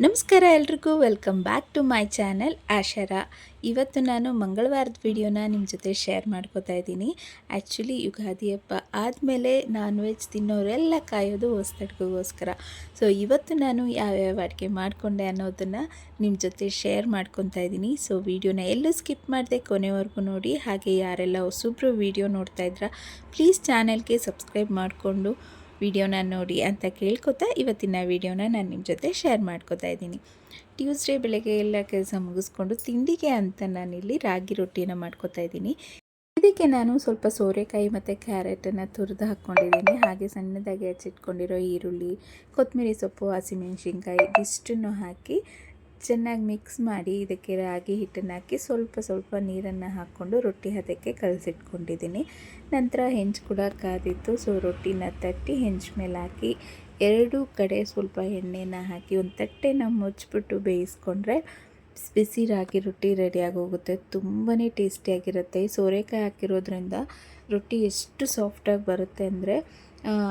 ನಮಸ್ಕಾರ ಎಲ್ರಿಗೂ welcome back to my channel Ashara. ಇವತ್ತು ನಾನು ಮಂಗಳವಾರದ ವಿಡಿಯೋನ ನಿಮ್ಮ ಜೊತೆ ಶೇರ್ ಮಾಡ್ಕೋತಾ ಇದ್ದೀನಿ. ಆ್ಯಕ್ಚುಲಿ ಯುಗಾದಿ ಹಬ್ಬ ಆದಮೇಲೆ ನಾನ್ ವೆಜ್ ತಿನ್ನೋರೆಲ್ಲ ಕಾಯೋದು ಹೊಸದಡ್ಗೆಗೋಸ್ಕರ. ಸೊ ಇವತ್ತು ನಾನು ಯಾವ್ಯಾವ ಅಡುಗೆ ಮಾಡಿಕೊಂಡೆ ಅನ್ನೋದನ್ನು ನಿಮ್ಮ ಜೊತೆ ಶೇರ್ ಮಾಡ್ಕೊತಾ ಇದ್ದೀನಿ. ಸೊ ವಿಡಿಯೋನ ಎಲ್ಲೂ ಸ್ಕಿಪ್ ಮಾಡದೆ ಕೊನೆವರೆಗೂ ನೋಡಿ. ಹಾಗೆ ಯಾರೆಲ್ಲ ಹೊಸಬ್ರು ವಿಡಿಯೋ ನೋಡ್ತಾ ಇದ್ದೀರಾ ಪ್ಲೀಸ್ ಚಾನಲ್ಗೆ ಸಬ್ಸ್ಕ್ರೈಬ್ ಮಾಡಿಕೊಂಡು ವಿಡಿಯೋನ ನೋಡಿ ಅಂತ ಕೇಳ್ಕೊತಾ ಇವತ್ತಿನ ವಿಡಿಯೋನ ನಾನು ನಿಮ್ಮ ಜೊತೆ ಶೇರ್ ಮಾಡ್ಕೊತಾ ಇದ್ದೀನಿ. ಟ್ಯೂಸ್ಡೇ ಬೆಳಗ್ಗೆ ಎಲ್ಲ ಕೆಲಸ ಮುಗಿಸ್ಕೊಂಡು ತಿಂಡಿಗೆ ಅಂತ ನಾನಿಲ್ಲಿ ರಾಗಿ ರೊಟ್ಟಿನ ಮಾಡ್ಕೊತಾ ಇದ್ದೀನಿ. ಇದಕ್ಕೆ ನಾನು ಸ್ವಲ್ಪ ಸೋರೆಕಾಯಿ ಮತ್ತು ಕ್ಯಾರೆಟನ್ನು ತುರಿದು ಹಾಕ್ಕೊಂಡಿದ್ದೀನಿ. ಹಾಗೆ ಸಣ್ಣದಾಗಿ ಹಚ್ಚಿಟ್ಕೊಂಡಿರೋ ಈರುಳ್ಳಿ, ಕೊತ್ತಂಬರಿ ಸೊಪ್ಪು, ಹಸಿಮೆಣ್ಸಿನ್ಕಾಯಿ ಇದಿಷ್ಟನ್ನು ಹಾಕಿ ಚೆನ್ನಾಗಿ ಮಿಕ್ಸ್ ಮಾಡಿ ಇದಕ್ಕೆ ರಾಗಿ ಹಿಟ್ಟನ್ನು ಹಾಕಿ ಸ್ವಲ್ಪ ನೀರನ್ನು ಹಾಕ್ಕೊಂಡು ರೊಟ್ಟಿ ಹದಕ್ಕೆ ಕಲಸಿಟ್ಕೊಂಡಿದ್ದೀನಿ. ನಂತರ ಹೆಂಚು ಕೂಡ ಕಾದಿತ್ತು. ಸೊ ರೊಟ್ಟಿನ ತಟ್ಟಿ ಹೆಂಚು ಮೇಲೆ ಹಾಕಿ ಎರಡೂ ಕಡೆ ಸ್ವಲ್ಪ ಎಣ್ಣೆನ ಹಾಕಿ ಒಂದು ತಟ್ಟೆನ ಮುಚ್ಚಿಬಿಟ್ಟು ಬೇಯಿಸ್ಕೊಂಡ್ರೆ ಬಿಸಿ ರಾಗಿ ರೊಟ್ಟಿ ರೆಡಿಯಾಗಿ ಹೋಗುತ್ತೆ. ತುಂಬಾ ಟೇಸ್ಟಿಯಾಗಿರುತ್ತೆ. ಸೋರೆಕಾಯಿ ಹಾಕಿರೋದ್ರಿಂದ ರೊಟ್ಟಿ ಎಷ್ಟು ಸಾಫ್ಟಾಗಿ ಬರುತ್ತೆ ಅಂದರೆ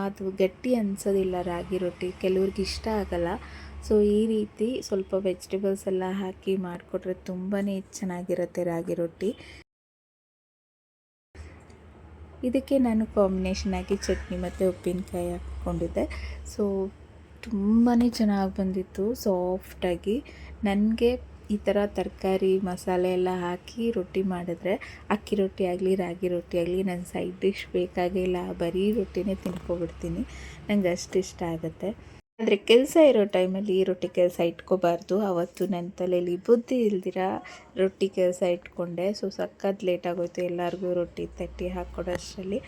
ಅದು ಗಟ್ಟಿ ಅನಿಸೋದಿಲ್ಲ ರಾಗಿ ರೊಟ್ಟಿ. ಕೆಲವ್ರಿಗೆ ಇಷ್ಟ ಆಗಲ್ಲ. ಸೊ ಈ ರೀತಿ ಸ್ವಲ್ಪ ವೆಜಿಟೇಬಲ್ಸ್ ಎಲ್ಲ ಹಾಕಿ ಮಾಡಿಕೊಟ್ರೆ ತುಂಬಾ ಚೆನ್ನಾಗಿರುತ್ತೆ ರಾಗಿ ರೊಟ್ಟಿ. ಇದಕ್ಕೆ ನಾನು ಕಾಂಬಿನೇಷನ್ ಆಗಿ ಚಟ್ನಿ ಮತ್ತು ಉಪ್ಪಿನಕಾಯಿ ಹಾಕ್ಕೊಂಡಿದ್ದೆ. ಸೊ ತುಂಬಾ ಚೆನ್ನಾಗಿ ಬಂದಿತ್ತು ಸಾಫ್ಟಾಗಿ. ನನಗೆ ಈ ಥರ ತರಕಾರಿ ಮಸಾಲೆ ಎಲ್ಲ ಹಾಕಿ ರೊಟ್ಟಿ ಮಾಡಿದ್ರೆ ಅಕ್ಕಿ ರೊಟ್ಟಿ ಆಗಲಿ ರಾಗಿ ರೊಟ್ಟಿ ಆಗಲಿ ನನ್ನ ಸೈಡ್ ಡಿಶ್ ಬೇಕಾಗಿಲ್ಲ, ಬರೀ ರೊಟ್ಟಿನೇ ತಿನ್ಕೊಬಿಡ್ತೀನಿ. ನಂಗೆ ಅಷ್ಟು ಇಷ್ಟ ಆಗುತ್ತೆ. ಆದರೆ ಕೆಲಸ ಇರೋ ಟೈಮಲ್ಲಿ ಈ ರೊಟ್ಟಿ ಕೆಲಸ ಇಟ್ಕೋಬಾರ್ದು. ಆವತ್ತು ನನ್ನ ತಲೆಯಲ್ಲಿ ಬುದ್ಧಿ ಇಲ್ದಿರ ರೊಟ್ಟಿ ಕೆಲಸ ಇಟ್ಕೊಂಡೆ. ಸೊ ಸಖತ್ ಲೇಟಾಗೋಯ್ತು ಎಲ್ಲರಿಗೂ ರೊಟ್ಟಿ ತಟ್ಟಿ ಹಾಕ್ಕೊಡೋ ಅಷ್ಟರಲ್ಲಿ.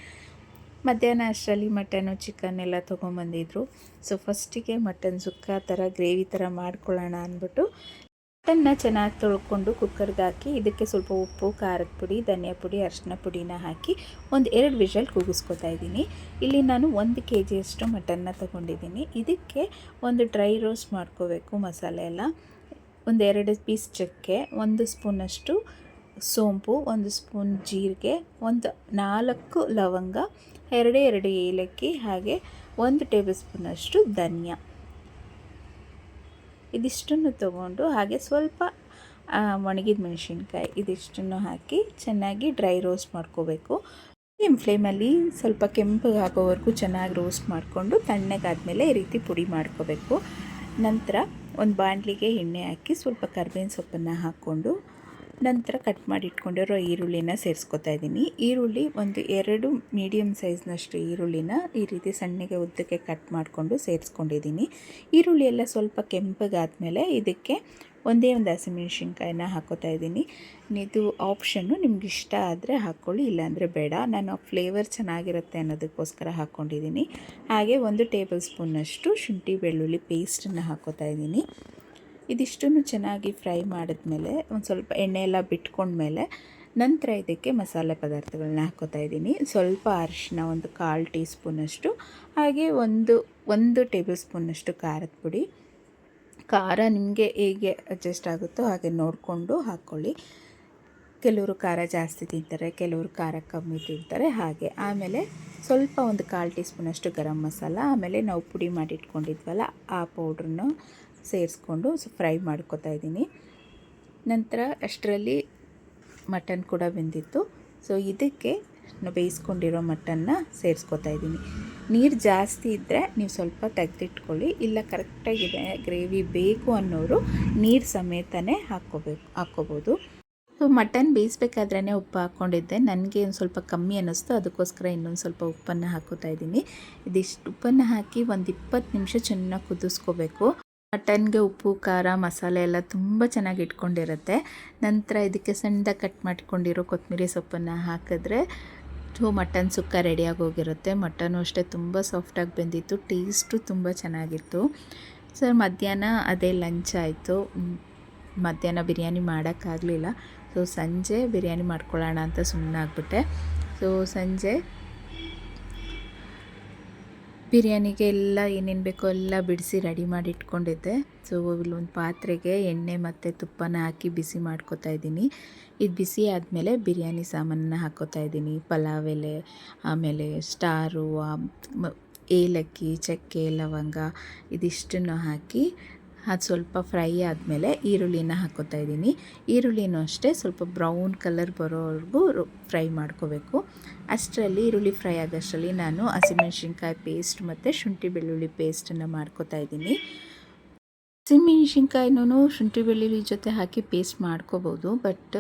ಮಧ್ಯಾಹ್ನ ಅಷ್ಟರಲ್ಲಿ ಮಟನು ಚಿಕನ್ ಎಲ್ಲ ತೊಗೊಂಬಂದಿದ್ರು. ಸೊ ಫಸ್ಟಿಗೆ ಮಟನ್ ಸುಕ್ಕ ಥರ ಗ್ರೇವಿ ಥರ ಮಾಡ್ಕೊಳ್ಳೋಣ ಅಂದ್ಬಿಟ್ಟು ಮಟನ್ನ ಚೆನ್ನಾಗಿ ತೊಳ್ಕೊಂಡು ಕುಕ್ಕರ್ಗೆ ಹಾಕಿ ಇದಕ್ಕೆ ಸ್ವಲ್ಪ ಉಪ್ಪು, ಖಾರದ ಪುಡಿ, ಧನಿಯಾ ಪುಡಿ, ಅರಿಶಿನ ಪುಡಿನ ಹಾಕಿ ಒಂದು 2 ವಿಷಲ್ ಕೂಗಿಸ್ಕೊತಾ ಇದ್ದೀನಿ. ಇಲ್ಲಿ ನಾನು 1 kg ಮಟನ್ನ ತೊಗೊಂಡಿದ್ದೀನಿ. ಇದಕ್ಕೆ ಒಂದು ಡ್ರೈ ರೋಸ್ಟ್ ಮಾಡ್ಕೋಬೇಕು ಮಸಾಲೆ ಎಲ್ಲ. ಒಂದು 2 ಪೀಸ್ ಚಕ್ಕೆ, 1 ಸ್ಪೂನಷ್ಟು ಸೋಂಪು, 1 ಸ್ಪೂನ್ ಜೀರಿಗೆ, ಒಂದು 4 ಲವಂಗ, 2 ಏಲಕ್ಕಿ, ಹಾಗೆ 1 ಟೇಬಲ್ ಸ್ಪೂನಷ್ಟು ಧನಿಯಾ ಇದಿಷ್ಟನ್ನು ತೊಗೊಂಡು ಹಾಗೆ ಸ್ವಲ್ಪ ಒಣಗಿದ ಮೆಣಸಿನ್ಕಾಯಿ ಇದಿಷ್ಟನ್ನು ಹಾಕಿ ಚೆನ್ನಾಗಿ ಡ್ರೈ ರೋಸ್ಟ್ ಮಾಡ್ಕೋಬೇಕು. ಮೀಡಿಯಮ್ ಫ್ಲೇಮಲ್ಲಿ ಸ್ವಲ್ಪ ಕೆಂಪಗೆ ಆಗೋವರೆಗೂ ಚೆನ್ನಾಗಿ ರೋಸ್ಟ್ ಮಾಡಿಕೊಂಡು ತಣ್ಣಗಾದ್ಮೇಲೆ ಈ ರೀತಿ ಪುಡಿ ಮಾಡ್ಕೋಬೇಕು. ನಂತರ ಒಂದು ಬಾಣಲಿಗೆ ಎಣ್ಣೆ ಹಾಕಿ ಸ್ವಲ್ಪ ಕರಿಬೇವಿನ ಸೊಪ್ಪನ್ನು ಹಾಕ್ಕೊಂಡು ನಂತರ ಕಟ್ ಮಾಡಿ ಇಟ್ಕೊಂಡಿರೋ ಈರುಳ್ಳಿನ ಸೇರಿಸ್ಕೊತಾ ಇದ್ದೀನಿ. ಈರುಳ್ಳಿ ಒಂದು 2 ಮೀಡಿಯಮ್ ಸೈಜ್ನಷ್ಟು ಈರುಳ್ಳಿನ ಈ ರೀತಿ ಸಣ್ಣಗೆ ಉದ್ದಕ್ಕೆ ಕಟ್ ಮಾಡಿಕೊಂಡು ಸೇರಿಸ್ಕೊಂಡಿದ್ದೀನಿ. ಈರುಳ್ಳಿ ಎಲ್ಲ ಸ್ವಲ್ಪ ಕೆಂಪಗಾದ್ಮೇಲೆ ಇದಕ್ಕೆ ಒಂದೇ ಒಂದು ಹಸಿಮೆಣ್ಸಿನ್ಕಾಯಿನ ಹಾಕೋತಾ ಇದ್ದೀನಿ. ಇದು ಆಪ್ಷನ್ನು, ನಿಮ್ಗೆ ಇಷ್ಟ ಆದರೆ ಹಾಕ್ಕೊಳ್ಳಿ, ಇಲ್ಲಾಂದರೆ ಬೇಡ. ನಾನು ಫ್ಲೇವರ್ ಚೆನ್ನಾಗಿರುತ್ತೆ ಅನ್ನೋದಕ್ಕೋಸ್ಕರ ಹಾಕ್ಕೊಂಡಿದ್ದೀನಿ. ಹಾಗೆ 1 ಟೇಬಲ್ ಸ್ಪೂನಷ್ಟು ಶುಂಠಿ ಬೆಳ್ಳುಳ್ಳಿ ಪೇಸ್ಟನ್ನು ಹಾಕೋತಾ ಇದ್ದೀನಿ. ಇದಿಷ್ಟನ್ನು ಚೆನ್ನಾಗಿ ಫ್ರೈ ಮಾಡಿದ್ಮೇಲೆ ಒಂದು ಸ್ವಲ್ಪ ಎಣ್ಣೆ ಎಲ್ಲ ಬಿಟ್ಕೊಂಡ್ಮೇಲೆ ನಂತರ ಇದಕ್ಕೆ ಮಸಾಲೆ ಪದಾರ್ಥಗಳನ್ನ ಹಾಕೋತಾ ಇದ್ದೀನಿ. ಸ್ವಲ್ಪ ಅರಿಶಿನ, ಒಂದು 1/4 ಟೀ ಸ್ಪೂನಷ್ಟು, ಹಾಗೆ ಒಂದು ಟೇಬಲ್ ಸ್ಪೂನಷ್ಟು ಖಾರದ ಪುಡಿ. ಖಾರ ನಿಮಗೆ ಹೇಗೆ ಅಡ್ಜಸ್ಟ್ ಆಗುತ್ತೋ ಹಾಗೆ ನೋಡಿಕೊಂಡು ಹಾಕ್ಕೊಳ್ಳಿ. ಕೆಲವರು ಖಾರ ಜಾಸ್ತಿ ತಿಂತಾರೆ, ಕೆಲವರು ಖಾರ ಕಮ್ಮಿ ತಿಂತಾರೆ ಹಾಗೆ. ಆಮೇಲೆ ಸ್ವಲ್ಪ ಒಂದು 1/4 ಟೀ ಸ್ಪೂನಷ್ಟು ಗರಂ ಮಸಾಲ, ಆಮೇಲೆ ನಾವು ಪುಡಿ ಮಾಡಿ ಇಟ್ಕೊಂಡಿದ್ವಲ್ಲ ಆ ಪೌಡ್ರನ್ನು ಸೇರಿಸ್ಕೊಂಡು ಫ್ರೈ ಮಾಡ್ಕೊತಾ ಇದ್ದೀನಿ. ನಂತರ ಅಷ್ಟರಲ್ಲಿ ಮಟನ್ ಕೂಡ ಬೆಂದಿತ್ತು. ಸೊ ಇದಕ್ಕೆ ನಾವು ಬೇಯಿಸ್ಕೊಂಡಿರೋ ಮಟನ್ನ ಸೇರಿಸ್ಕೊತಾ ಇದ್ದೀನಿ. ನೀರು ಜಾಸ್ತಿ ಇದ್ದರೆ ನೀವು ಸ್ವಲ್ಪ ತೆಗೆದಿಟ್ಕೊಳ್ಳಿ, ಇಲ್ಲ ಕರೆಕ್ಟಾಗಿದೆ ಗ್ರೇವಿ ಬೇಕು ಅನ್ನೋರು ನೀರು ಸಮೇತನೇ ಹಾಕ್ಕೋಬೋದು. ಸೊ ಮಟನ್ ಬೇಯಿಸ್ಬೇಕಾದ್ರೇ ಉಪ್ಪು ಹಾಕ್ಕೊಂಡಿದ್ದೆ. ನನಗೆ ಒಂದು ಸ್ವಲ್ಪ ಕಮ್ಮಿ ಅನ್ನಿಸ್ತು, ಅದಕ್ಕೋಸ್ಕರ ಇನ್ನೊಂದು ಸ್ವಲ್ಪ ಉಪ್ಪನ್ನು ಹಾಕೋತಾ ಇದ್ದೀನಿ. ಇದಿಷ್ಟು ಉಪ್ಪನ್ನು ಹಾಕಿ ಒಂದು 20 ನಿಮಿಷ ಚೆನ್ನಾಗಿ ಕುದಿಸ್ಕೋಬೇಕು. ಮಟನ್ಗೆ ಉಪ್ಪು, ಖಾರ, ಮಸಾಲೆ ಎಲ್ಲ ತುಂಬ ಚೆನ್ನಾಗಿ ಇಟ್ಕೊಂಡಿರುತ್ತೆ. ನಂತರ ಇದಕ್ಕೆ ಸಣ್ಣದಾಗಿ ಕಟ್ ಮಾಡ್ಕೊಂಡಿರೋ ಕೊತ್ತಂಬರಿ ಸೊಪ್ಪನ್ನು ಹಾಕಿದ್ರೆ ಮಟನ್ ಸುಕ್ಕ ರೆಡಿಯಾಗಿ ಹೋಗಿರುತ್ತೆ. ಮಟನು ಅಷ್ಟೇ ತುಂಬ ಸಾಫ್ಟಾಗಿ ಬೆಂದಿತ್ತು, ಟೇಸ್ಟು ತುಂಬ ಚೆನ್ನಾಗಿತ್ತು. ಸರ್ ಮಧ್ಯಾಹ್ನ ಅದೇ ಲಂಚ್ ಆಯಿತು. ಮಧ್ಯಾಹ್ನ ಬಿರಿಯಾನಿ ಮಾಡೋಕ್ಕಾಗಲಿಲ್ಲ. ಸೊ ಸಂಜೆ ಬಿರಿಯಾನಿ ಮಾಡ್ಕೊಳ್ಳೋಣ ಅಂತ ಸುಮ್ಮನಾಗ್ಬಿಟ್ಟೆ. ಸೊ ಸಂಜೆ ಬಿರಿಯಾನಿಗೆ ಎಲ್ಲ ಏನೇನು ಬೇಕೋ ಎಲ್ಲ ಬಿಡಿಸಿ ರೆಡಿ ಮಾಡಿ ಇಟ್ಕೊಂಡಿದ್ದೆ. ಸೊ ಇಲ್ಲೊಂದು ಪಾತ್ರೆಗೆ ಎಣ್ಣೆ ಮತ್ತು ತುಪ್ಪನ ಹಾಕಿ ಬಿಸಿ ಮಾಡ್ಕೊತಾ ಇದ್ದೀನಿ. ಇದು ಬಿಸಿ ಆದಮೇಲೆ ಬಿರಿಯಾನಿ ಸಾಮಾನನ್ನ ಹಾಕ್ಕೋತಾ ಇದ್ದೀನಿ. ಪಲಾವ್ ಎಲೆ, ಆಮೇಲೆ ಸ್ಟಾರು, ಏಲಕ್ಕಿ, ಚಕ್ಕೆ, ಲವಂಗ ಇದಿಷ್ಟನ್ನು ಹಾಕಿ ಅದು ಸ್ವಲ್ಪ ಫ್ರೈ ಆದಮೇಲೆ ಈರುಳ್ಳಿನ ಹಾಕ್ಕೋತಾ ಇದ್ದೀನಿ. ಈರುಳ್ಳಿನೂ ಅಷ್ಟೇ ಸ್ವಲ್ಪ ಬ್ರೌನ್ ಕಲರ್ ಬರೋವರೆಗೂ ಫ್ರೈ ಮಾಡ್ಕೋಬೇಕು. ಅಷ್ಟರಲ್ಲಿ ಈರುಳ್ಳಿ ಫ್ರೈ ಆಗೋಷ್ಟರಲ್ಲಿ ನಾನು ಹಸಿಮೆಣ್ಸಿನ್ಕಾಯಿ ಪೇಸ್ಟ್ ಮತ್ತು ಶುಂಠಿ ಬೆಳ್ಳುಳ್ಳಿ ಪೇಸ್ಟನ್ನು ಮಾಡ್ಕೋತಾ ಇದ್ದೀನಿ. ಹಸಿಮೆಣ್ಸಿನ್ಕಾಯಿನೂ ಶುಂಠಿ ಬೆಳ್ಳುಳ್ಳಿ ಜೊತೆ ಹಾಕಿ ಪೇಸ್ಟ್ ಮಾಡ್ಕೋಬೋದು, ಬಟ್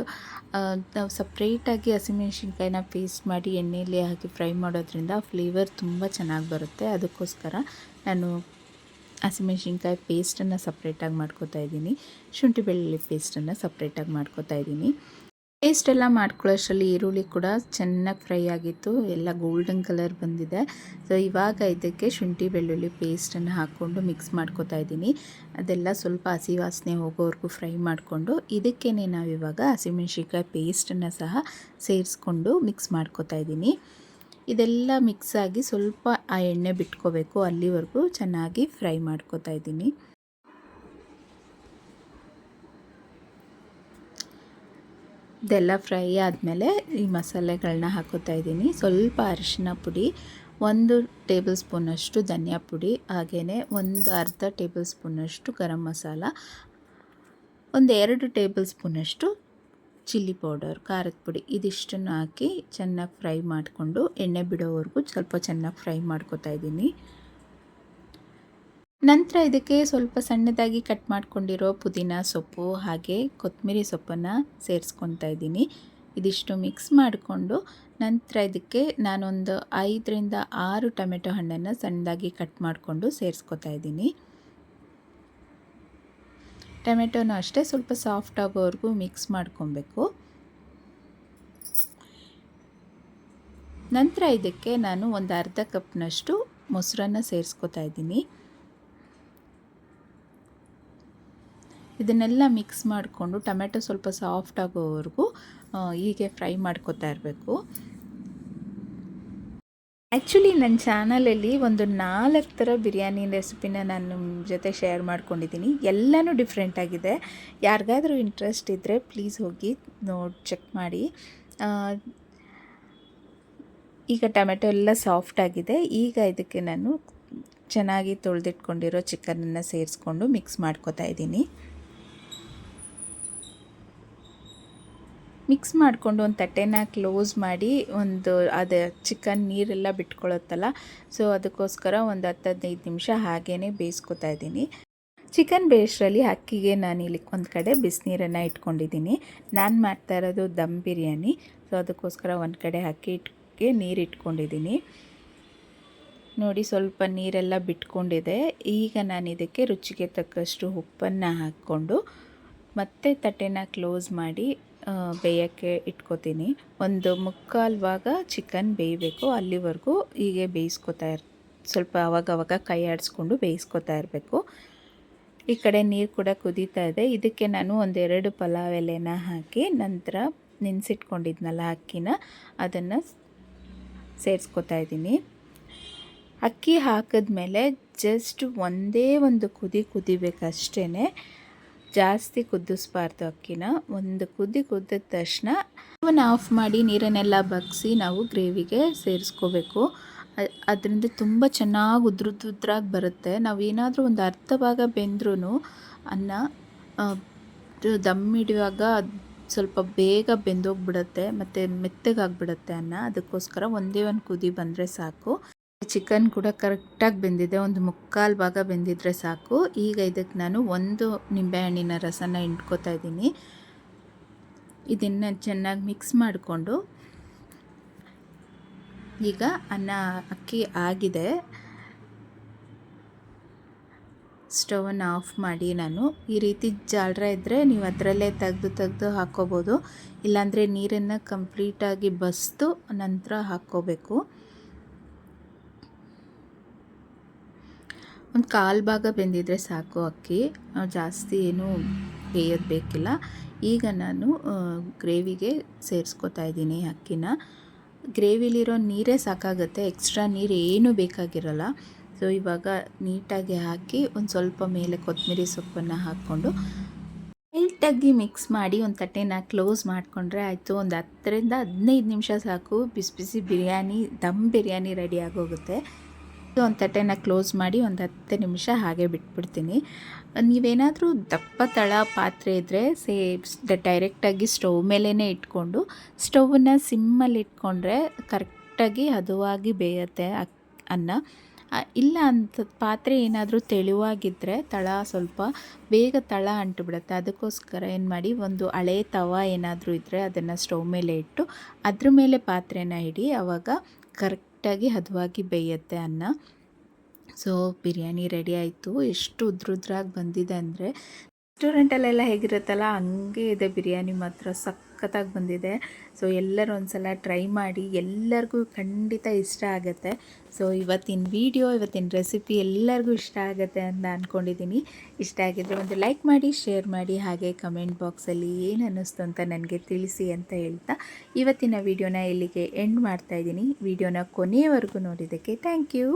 ನಾವು ಸಪ್ರೇಟಾಗಿ ಹಸಿಮೆಣ್ಸಿನ್ಕಾಯಿನ ಪೇಸ್ಟ್ ಮಾಡಿ ಎಣ್ಣೆಯಲ್ಲಿ ಹಾಕಿ ಫ್ರೈ ಮಾಡೋದ್ರಿಂದ ಫ್ಲೇವರ್ ತುಂಬ ಚೆನ್ನಾಗಿ ಬರುತ್ತೆ. ಅದಕ್ಕೋಸ್ಕರ ನಾನು ಹಸಿಮೆಣ್ಸಿನ್ಕಾಯಿ ಪೇಸ್ಟನ್ನು ಸಪ್ರೇಟಾಗಿ ಮಾಡ್ಕೋತಾ ಇದ್ದೀನಿ, ಶುಂಠಿ ಬೆಳ್ಳುಳ್ಳಿ ಪೇಸ್ಟನ್ನು ಸಪ್ರೇಟಾಗಿ ಮಾಡ್ಕೋತಾ ಇದ್ದೀನಿ. ಪೇಸ್ಟೆಲ್ಲ ಮಾಡ್ಕೊಳ್ಳೋಷ್ಟರಲ್ಲಿ ಈರುಳ್ಳಿ ಕೂಡ ಚೆನ್ನಾಗಿ ಫ್ರೈ ಆಗಿತ್ತು, ಎಲ್ಲ ಗೋಲ್ಡನ್ ಕಲರ್ ಬಂದಿದೆ. ಸೊ ಇವಾಗ ಇದಕ್ಕೆ ಶುಂಠಿ ಬೆಳ್ಳುಳ್ಳಿ ಪೇಸ್ಟನ್ನು ಹಾಕ್ಕೊಂಡು ಮಿಕ್ಸ್ ಮಾಡ್ಕೋತಾ ಇದ್ದೀನಿ. ಅದೆಲ್ಲ ಸ್ವಲ್ಪ ಹಸಿ ವಾಸನೆ ಹೋಗೋವರೆಗೂ ಫ್ರೈ ಮಾಡಿಕೊಂಡು ಇದಕ್ಕೇ ನಾವಿವಾಗ ಹಸಿಮೆಣ್ಸಿನ್ಕಾಯಿ ಪೇಸ್ಟನ್ನು ಸಹ ಸೇರಿಸ್ಕೊಂಡು ಮಿಕ್ಸ್ ಮಾಡ್ಕೋತಾ ಇದ್ದೀನಿ. ಇದೆಲ್ಲ ಮಿಕ್ಸ್ ಆಗಿ ಸ್ವಲ್ಪ ಆ ಎಣ್ಣೆ ಬಿಟ್ಕೋಬೇಕು, ಅಲ್ಲಿವರೆಗೂ ಚೆನ್ನಾಗಿ ಫ್ರೈ ಮಾಡ್ಕೋತಾ ಇದ್ದೀನಿ. ಇದೆಲ್ಲ ಫ್ರೈ ಆದಮೇಲೆ ಈ ಮಸಾಲೆಗಳನ್ನ ಹಾಕೋತಾ ಇದ್ದೀನಿ. ಸ್ವಲ್ಪ ಅರಿಶಿನ ಪುಡಿ, 1 ಟೇಬಲ್ ಸ್ಪೂನಷ್ಟು ಧನಿಯಾ ಪುಡಿ, ಹಾಗೆಯೇ ಒಂದು ಅರ್ಧ ಟೇಬಲ್ ಸ್ಪೂನಷ್ಟು ಗರಂ ಮಸಾಲ, 2 ಟೇಬಲ್ ಸ್ಪೂನಷ್ಟು ಚಿಲ್ಲಿ ಪೌಡರ್, ಖಾರದ ಪುಡಿ, ಇದಿಷ್ಟನ್ನು ಹಾಕಿ ಚೆನ್ನಾಗಿ ಫ್ರೈ ಮಾಡಿಕೊಂಡು ಎಣ್ಣೆ ಬಿಡೋವರೆಗೂ ಸ್ವಲ್ಪ ಚೆನ್ನಾಗಿ ಫ್ರೈ ಮಾಡ್ಕೋತಾ ಇದ್ದೀನಿ. ನಂತರ ಇದಕ್ಕೆ ಸ್ವಲ್ಪ ಸಣ್ಣದಾಗಿ ಕಟ್ ಮಾಡ್ಕೊಂಡಿರೋ ಪುದೀನ ಸೊಪ್ಪು ಹಾಗೆ ಕೊತ್ತಂಬರಿ ಸೊಪ್ಪನ್ನು ಸೇರಿಸ್ಕೊತಾ ಇದ್ದೀನಿ. ಇದಿಷ್ಟು ಮಿಕ್ಸ್ ಮಾಡಿಕೊಂಡು ನಂತರ ಇದಕ್ಕೆ ನಾನೊಂದು 5ರಿಂದ 6 ಟೊಮೆಟೊ ಹಣ್ಣನ್ನು ಸಣ್ಣದಾಗಿ ಕಟ್ ಮಾಡಿಕೊಂಡು ಸೇರಿಸ್ಕೊತಾ ಇದ್ದೀನಿ. ಟೊಮೆಟೊನೂ ಅಷ್ಟೇ ಸ್ವಲ್ಪ ಸಾಫ್ಟ್ ಆಗೋವರೆಗೂ ಮಿಕ್ಸ್ ಮಾಡ್ಕೊಬೇಕು. ನಂತರ ಇದಕ್ಕೆ ನಾನು ಒಂದು ಅರ್ಧ ಕಪ್ನಷ್ಟು ಮೊಸರನ್ನು ಸೇರಿಸ್ಕೊತಾ ಇದ್ದೀನಿ. ಇದನ್ನೆಲ್ಲ ಮಿಕ್ಸ್ ಮಾಡಿಕೊಂಡು ಟೊಮೆಟೊ ಸ್ವಲ್ಪ ಸಾಫ್ಟ್ ಆಗೋವರೆಗೂ ಹೀಗೆ ಫ್ರೈ ಮಾಡ್ಕೊತಾ ಇರಬೇಕು. ಆ್ಯಕ್ಚುಲಿ ನನ್ನ ಚಾನಲಲ್ಲಿ ಒಂದು 4 ಥರ ಬಿರಿಯಾನಿ ರೆಸಿಪಿನ ನಾನು ನಿಮ್ಮ ಜೊತೆ ಶೇರ್ ಮಾಡ್ಕೊಂಡಿದ್ದೀನಿ. ಎಲ್ಲನೂ ಡಿಫ್ರೆಂಟಾಗಿದೆ. ಯಾರಿಗಾದರೂ ಇಂಟ್ರೆಸ್ಟ್ ಇದ್ದರೆ ಪ್ಲೀಸ್ ಹೋಗಿ ಚೆಕ್ ಮಾಡಿ. ಈಗ ಟೊಮೆಟೊ ಎಲ್ಲ ಸಾಫ್ಟ್ ಆಗಿದೆ. ಈಗ ಇದಕ್ಕೆ ನಾನು ಚೆನ್ನಾಗಿ ತೊಳೆದಿಟ್ಕೊಂಡಿರೋ ಚಿಕನನ್ನು ಸೇರಿಸ್ಕೊಂಡು ಮಿಕ್ಸ್ ಮಾಡ್ಕೊತಾ ಇದ್ದೀನಿ. ಮಿಕ್ಸ್ ಮಾಡಿಕೊಂಡು ಒಂದು ತಟ್ಟೆನ ಕ್ಲೋಸ್ ಮಾಡಿ ಅದು ಚಿಕನ್ ನೀರೆಲ್ಲ ಬಿಟ್ಕೊಳ್ಳುತ್ತಲ್ಲ, ಸೊ ಅದಕ್ಕೋಸ್ಕರ ಒಂದು 10-15 ನಿಮಿಷ ಹಾಗೇ ಬೇಯಿಸ್ಕೊತಾ ಇದ್ದೀನಿ. ಚಿಕನ್ ಬೇಯಿಸ್ರಲ್ಲಿ ಅಕ್ಕಿಗೆ ನಾನಿಲ್ಲಿ ಒಂದು ಕಡೆ ಬಿಸಿನೀರನ್ನು ಇಟ್ಕೊಂಡಿದ್ದೀನಿ. ನಾನು ಮಾಡ್ತಾ ಇರೋದು ದಮ್ ಬಿರಿಯಾನಿ, ಸೊ ಅದಕ್ಕೋಸ್ಕರ ಒಂದು ಕಡೆ ಅಕ್ಕಿಗೆ ನೀರು ಇಟ್ಕೊಂಡಿದ್ದೀನಿ. ನೋಡಿ ಸ್ವಲ್ಪ ನೀರೆಲ್ಲ ಬಿಟ್ಕೊಂಡಿದೆ. ಈಗ ನಾನು ಇದಕ್ಕೆ ರುಚಿಗೆ ತಕ್ಕಷ್ಟು ಉಪ್ಪನ್ನು ಹಾಕ್ಕೊಂಡು ಮತ್ತೆ ತಟ್ಟೆನ ಕ್ಲೋಸ್ ಮಾಡಿ ಬೇಯೋಕ್ಕೆ ಇಟ್ಕೋತೀನಿ. ಒಂದು 3/4 ಭಾಗ ಚಿಕನ್ ಬೇಯಬೇಕು, ಅಲ್ಲಿವರೆಗೂ ಹೀಗೆ ಬೇಯಿಸ್ಕೊತಾ ಸ್ವಲ್ಪ ಆವಾಗವಾಗ ಕೈ ಆಡಿಸ್ಕೊಂಡು ಬೇಯಿಸ್ಕೊತಾ ಇರಬೇಕು. ಈ ಕಡೆ ನೀರು ಕೂಡ ಕುದೀತಾ ಇದೆ. ಇದಕ್ಕೆ ನಾನು 1-2 ಪಲಾವ್ ಎಲೆನ ಹಾಕಿ ನಂತರ ನೆನೆಸಿಟ್ಕೊಂಡಿದ್ನಲ್ಲ ಅಕ್ಕಿನ ಅದನ್ನು ಸೇರಿಸ್ಕೊತಾ ಇದ್ದೀನಿ. ಅಕ್ಕಿ ಹಾಕಿದ್ಮೇಲೆ ಜಸ್ಟ್ ಒಂದೇ ಒಂದು ಕುದಿಬೇಕಷ್ಟೇ, ಜಾಸ್ತಿ ಕುದಿಸ್ಬಾರ್ದು ಅಕ್ಕಿನ. ಒಂದು ಕುದ್ದಿದ ತಕ್ಷಣ ಅವನ್ನ ಆಫ್ ಮಾಡಿ ನೀರನ್ನೆಲ್ಲ ಬಗ್ಗಿಸಿ ನಾವು ಗ್ರೇವಿಗೆ ಸೇರಿಸ್ಕೋಬೇಕು. ಅದರಿಂದ ತುಂಬ ಚೆನ್ನಾಗಿ ಉದ್ರಾಗಿ ಬರುತ್ತೆ. ನಾವು ಏನಾದರೂ ಒಂದು ಅರ್ಧ ಭಾಗ ಬೆಂದ್ರೂ ಅನ್ನ ದಮ್ ಹಿಡಿಯುವಾಗ ಸ್ವಲ್ಪ ಬೇಗ ಬೆಂದೋಗ್ಬಿಡುತ್ತೆ ಮತ್ತು ಮೆತ್ತಗಾಗ್ಬಿಡುತ್ತೆ ಅನ್ನ. ಅದಕ್ಕೋಸ್ಕರ ಒಂದೇ ಒಂದು ಕುದಿ ಬಂದರೆ ಸಾಕು. ಚಿಕನ್ ಕೂಡ ಕರೆಕ್ಟಾಗಿ ಬೆಂದಿದೆ, ಒಂದು 3/4 ಭಾಗ ಬೆಂದಿದ್ರೆ ಸಾಕು. ಈಗ ಇದಕ್ಕೆ ನಾನು 1 ನಿಂಬೆಹಣ್ಣಿನ ರಸನ ಹಿಂಡ್ಕೋತಾ ಇದ್ದೀನಿ. ಇದನ್ನು ಚೆನ್ನಾಗಿ ಮಿಕ್ಸ್ ಮಾಡಿಕೊಂಡು ಈಗ ಅಕ್ಕಿ ಆಗಿದೆ. ಸ್ಟವನ್ನು ಆಫ್ ಮಾಡಿ ನಾನು ಈ ರೀತಿ ಜಾಲ್ರ ಇದ್ದರೆ ನೀವು ಅದರಲ್ಲೇ ತೆಗೆದು ಹಾಕ್ಕೋಬೋದು, ಇಲ್ಲಾಂದರೆ ನೀರನ್ನು ಕಂಪ್ಲೀಟಾಗಿ ಬಸಿದು ನಂತರ ಹಾಕ್ಕೋಬೇಕು. ಒಂದು 1/4 ಭಾಗ ಬೆಂದಿದ್ರೆ ಸಾಕು ಅಕ್ಕಿ, ಜಾಸ್ತಿ ಏನೂ ಬೇಯೋದು ಬೇಕಿಲ್ಲ. ಈಗ ನಾನು ಗ್ರೇವಿಗೆ ಸೇರಿಸ್ಕೊತಾ ಇದ್ದೀನಿ ಅಕ್ಕಿನ. ಗ್ರೇವಿಲಿರೋ ನೀರೇ ಸಾಕಾಗುತ್ತೆ, ಎಕ್ಸ್ಟ್ರಾ ನೀರು ಏನೂ ಬೇಕಾಗಿರಲ್ಲ. ಸೊ ಇವಾಗ ನೀಟಾಗಿ ಹಾಕಿ ಒಂದು ಸ್ವಲ್ಪ ಮೇಲೆ ಕೊತ್ತಂಬರಿ ಸೊಪ್ಪನ್ನು ಹಾಕ್ಕೊಂಡು ಲೈಟಾಗಿ ಮಿಕ್ಸ್ ಮಾಡಿ ಒಂದು ತಟ್ಟೆನ ಕ್ಲೋಸ್ ಮಾಡಿಕೊಂಡ್ರೆ ಆಯಿತು. ಒಂದು 10ರಿಂದ 15 ನಿಮಿಷ ಸಾಕು, ಬಿಸಿ ಬಿಸಿ ಬಿರಿಯಾನಿ, ದಮ್ ಬಿರಿಯಾನಿ ರೆಡಿ ಆಗೋಗುತ್ತೆ. ಒಂದು ತಟ್ಟೆನ ಕ್ಲೋಸ್ ಮಾಡಿ ಒಂದು 10 ನಿಮಿಷ ಹಾಗೆ ಬಿಟ್ಬಿಡ್ತೀನಿ. ನೀವೇನಾದರೂ ದಪ್ಪ ತಳ ಪಾತ್ರೆ ಇದ್ದರೆ ಡೈರೆಕ್ಟಾಗಿ ಸ್ಟವ್ ಮೇಲೇ ಇಟ್ಕೊಂಡು ಸ್ಟವನ್ನು ಸಿಮ್ಮಲ್ಲಿ ಇಟ್ಕೊಂಡ್ರೆ ಕರೆಕ್ಟಾಗಿ ಹದವಾಗಿ ಬೇಯುತ್ತೆ ಅನ್ನ. ಇಲ್ಲ ಅಂತ ಪಾತ್ರೆ ಏನಾದರೂ ತೆಳುವಾಗಿದ್ದರೆ ತಳ ಸ್ವಲ್ಪ ಬೇಗ ತಳ ಅಂಟುಬಿಡುತ್ತೆ. ಅದಕ್ಕೋಸ್ಕರ ಏನು ಮಾಡಿ, ಒಂದು ಹಳೆ ತವ ಏನಾದರೂ ಇದ್ದರೆ ಅದನ್ನು ಸ್ಟವ್ ಮೇಲೆ ಇಟ್ಟು ಅದ್ರ ಮೇಲೆ ಪಾತ್ರೆನ ಇಡಿ. ಆವಾಗ ಕರೆಕ್ಟಾಗಿ ಹದವಾಗಿ ಬೇಯುತ್ತೆ ಅನ್ನ. ಸೊ ಬಿರಿಯಾನಿ ರೆಡಿ ಆಯಿತು. ಎಷ್ಟು ಉದ್ರುದ್ರಾಗಿ ಬಂದಿದೆ ಅಂದರೆ ರೆಸ್ಟೋರೆಂಟಲ್ಲೆಲ್ಲ ಹೇಗಿರುತ್ತಲ್ಲ ಹಂಗೆ ಇದೆ. ಬಿರಿಯಾನಿ ಮಾತ್ರ ಸಖತ್ತಾಗಿ ಬಂದಿದೆ. ಸೊ ಎಲ್ಲರೂ ಒಂದು ಸಲ ಟ್ರೈ ಮಾಡಿ, ಎಲ್ಲರಿಗೂ ಖಂಡಿತ ಇಷ್ಟ ಆಗುತ್ತೆ. ಸೊ ಇವತ್ತಿನ ರೆಸಿಪಿ ಎಲ್ಲರಿಗೂ ಇಷ್ಟ ಆಗುತ್ತೆ ಅಂತ ಅಂದ್ಕೊಂಡಿದ್ದೀನಿ. ಇಷ್ಟ ಆಗಿದ್ದರೆ ಒಂದು ಲೈಕ್ ಮಾಡಿ, ಶೇರ್ ಮಾಡಿ, ಹಾಗೆ ಕಮೆಂಟ್ ಬಾಕ್ಸಲ್ಲಿ ಏನು ಅನ್ನಿಸ್ತು ಅಂತ ನನಗೆ ತಿಳಿಸಿ ಅಂತ ಹೇಳ್ತಾ ಇವತ್ತಿನ ವಿಡಿಯೋನ ಇಲ್ಲಿಗೆ ಎಂಡ್ ಮಾಡ್ತಾಯಿದ್ದೀನಿ. ವಿಡಿಯೋನ ಕೊನೆಯವರೆಗೂ ನೋಡಿದ್ದಕ್ಕೆ ಥ್ಯಾಂಕ್ ಯು.